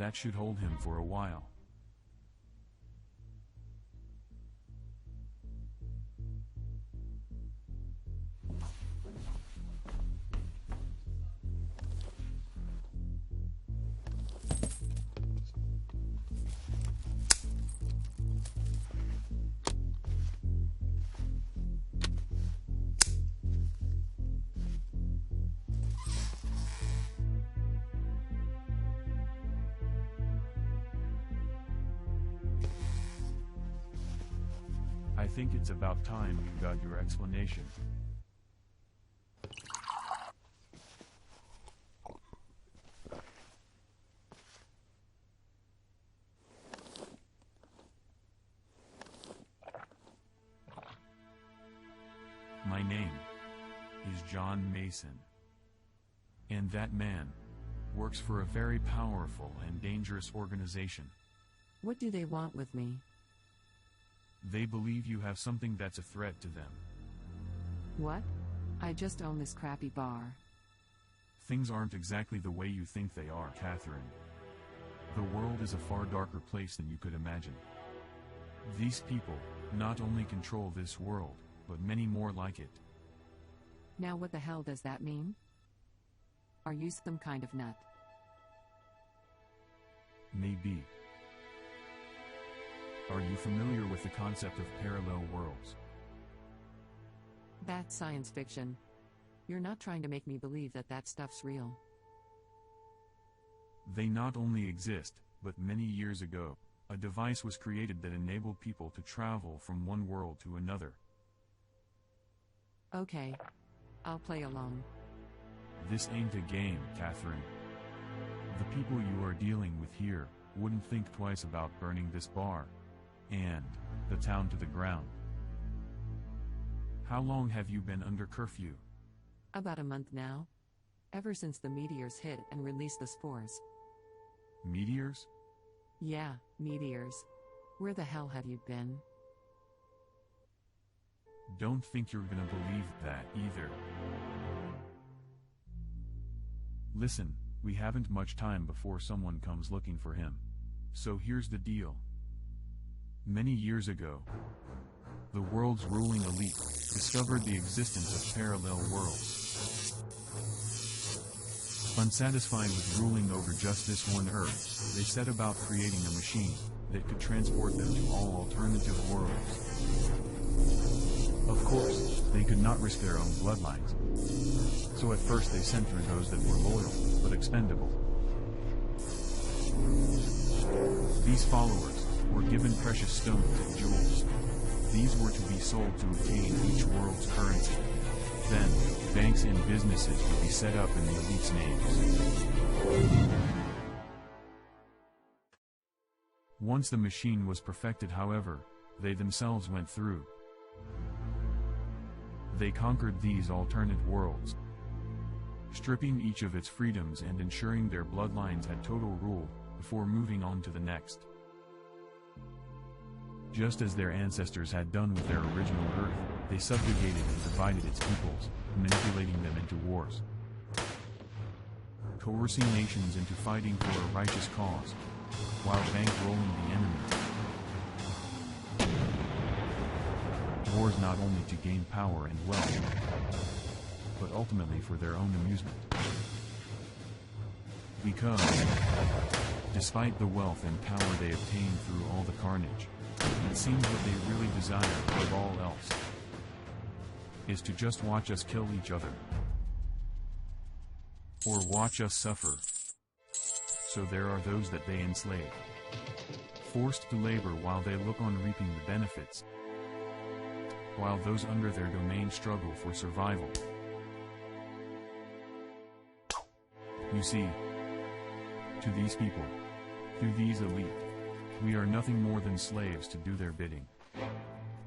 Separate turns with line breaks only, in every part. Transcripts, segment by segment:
That should hold him for a while. I think it's about time you got your explanation. My name is John Mason. And that man works for a very powerful and dangerous organization.
What do they want with me?
They believe you have something that's a threat to them.
What? I just own this crappy bar.
Things aren't exactly the way you think they are, Catherine. The world is a far darker place than you could imagine. These people not only control this world, but many more like it.
Now what the hell does that mean? Are you some kind of nut?
Maybe. Are you familiar with the concept of parallel worlds?
That's science fiction. You're not trying to make me believe that that stuff's real.
They not only exist, but many years ago, a device was created that enabled people to travel from one world to another.
Okay. I'll play along.
This ain't a game, Catherine. The people you are dealing with here wouldn't think twice about burning this bar and the town to the ground. How long have you been under curfew?
About a month now. Ever since the meteors hit and released the spores.
Meteors?
Yeah, meteors. Where the hell have you been?
Don't think you're gonna believe that either. Listen, we haven't much time before someone comes looking for him. So here's the deal. Many years ago, the world's ruling elite discovered the existence of parallel worlds. Unsatisfied with ruling over just this one Earth, they set about creating a machine that could transport them to all alternative worlds. Of course, they could not risk their own bloodlines. So at first they sent through those that were loyal, but expendable. These followers were given precious stones and jewels. These were to be sold to obtain each world's currency. Then, banks and businesses would be set up in the elite's names. Once the machine was perfected, however, they themselves went through. They conquered these alternate worlds, stripping each of its freedoms and ensuring their bloodlines had total rule, before moving on to the next. Just as their ancestors had done with their original Earth, they subjugated and divided its peoples, manipulating them into wars, coercing nations into fighting for a righteous cause, while bankrolling the enemy. Wars not only to gain power and wealth, but ultimately for their own amusement. Because, despite the wealth and power they obtained through all the carnage, it seems what they really desire above all else is to just watch us kill each other, or watch us suffer. So there are those that they enslave, forced to labor while they look on reaping the benefits, while those under their domain struggle for survival. You see, to these people, to these elite, we are nothing more than slaves to do their bidding.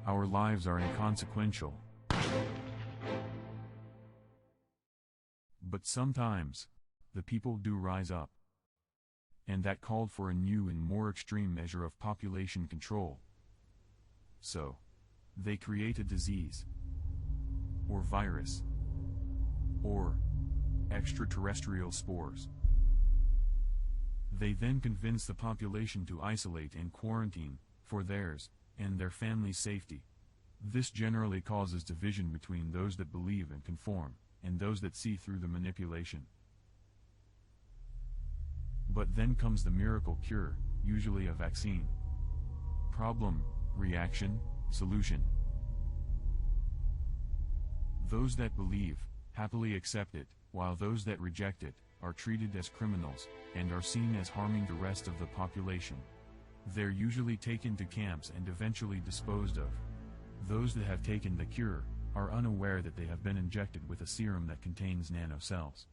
Our lives are inconsequential. But sometimes, the people do rise up. And that called for a new and more extreme measure of population control. So, they create a disease, or virus, or extraterrestrial spores. They then convince the population to isolate and quarantine, for theirs, and their family's safety. This generally causes division between those that believe and conform, and those that see through the manipulation. But then comes the miracle cure, usually a vaccine. Problem, reaction, solution. Those that believe, happily accept it, while those that reject it, are treated as criminals, and are seen as harming the rest of the population. They're usually taken to camps and eventually disposed of. Those that have taken the cure, are unaware that they have been injected with a serum that contains nanocells.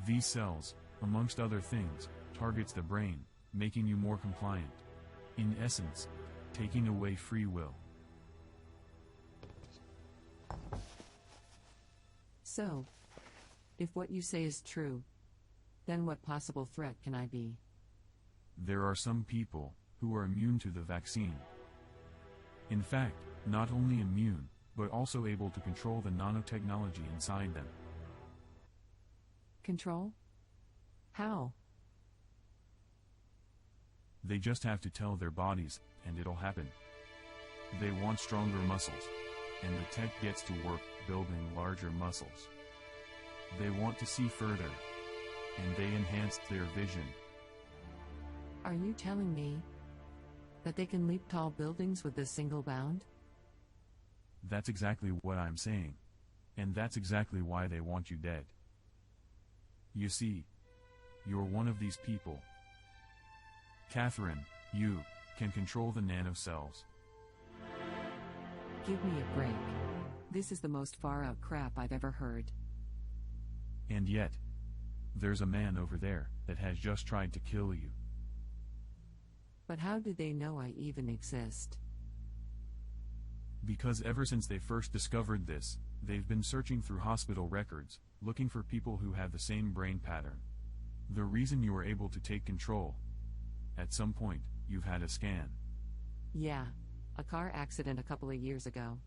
These cells, amongst other things, targets the brain, making you more compliant. In essence, taking away free will.
So, if what you say is true, then what possible threat can I be?
There are some people who are immune to the vaccine. In fact, not only immune, but also able to control the nanotechnology inside them.
Control? How?
They just have to tell their bodies, and it'll happen. They want stronger muscles, and the tech gets to work building larger muscles. They want to see further, and they enhanced their vision.
Are you telling me that they can leap tall buildings with a single bound?
That's exactly what I'm saying. And that's exactly why they want you dead. You see, you're one of these people. Katherine, you can control the nanocells.
Give me a break. This is the most far-out crap I've ever heard.
And yet, there's a man over there that has just tried to kill you.
But how did they know I even exist?
Because ever since they first discovered this, they've been searching through hospital records, looking for people who have the same brain pattern. The reason you were able to take control. At some point, you've had a scan.
Yeah, a car accident a couple of years ago.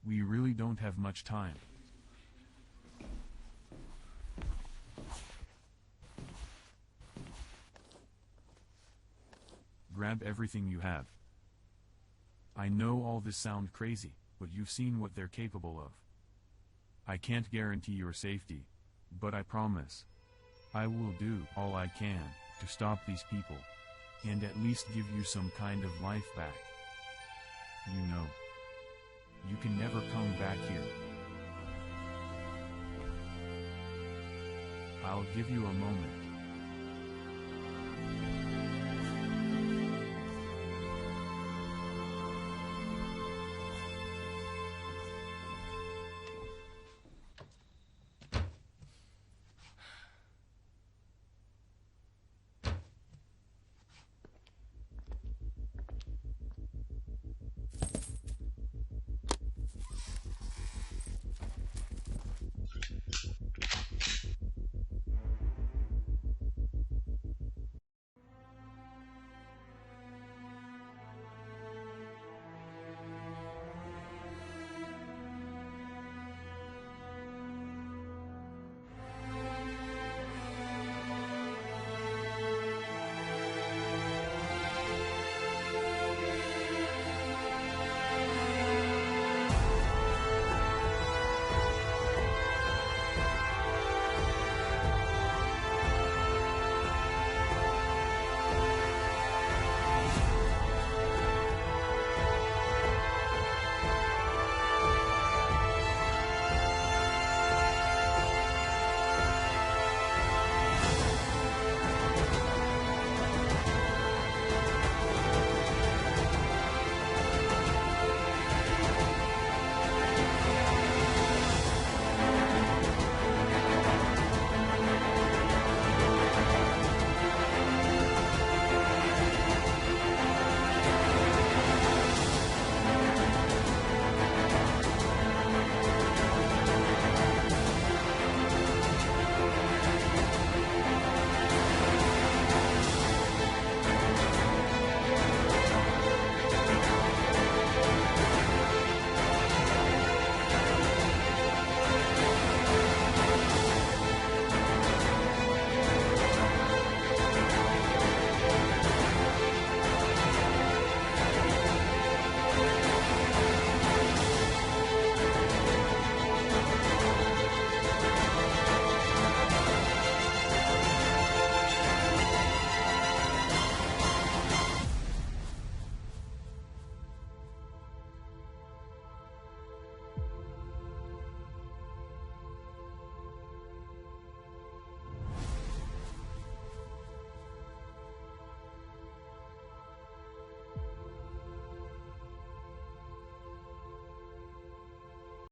We really don't have much time. Grab everything you have. I know all this sounds crazy, but you've seen what they're capable of. I can't guarantee your safety, but I promise, I will do all I can to stop these people, and at least give you some kind of life back. You know, you can never come back here. I'll give you a moment.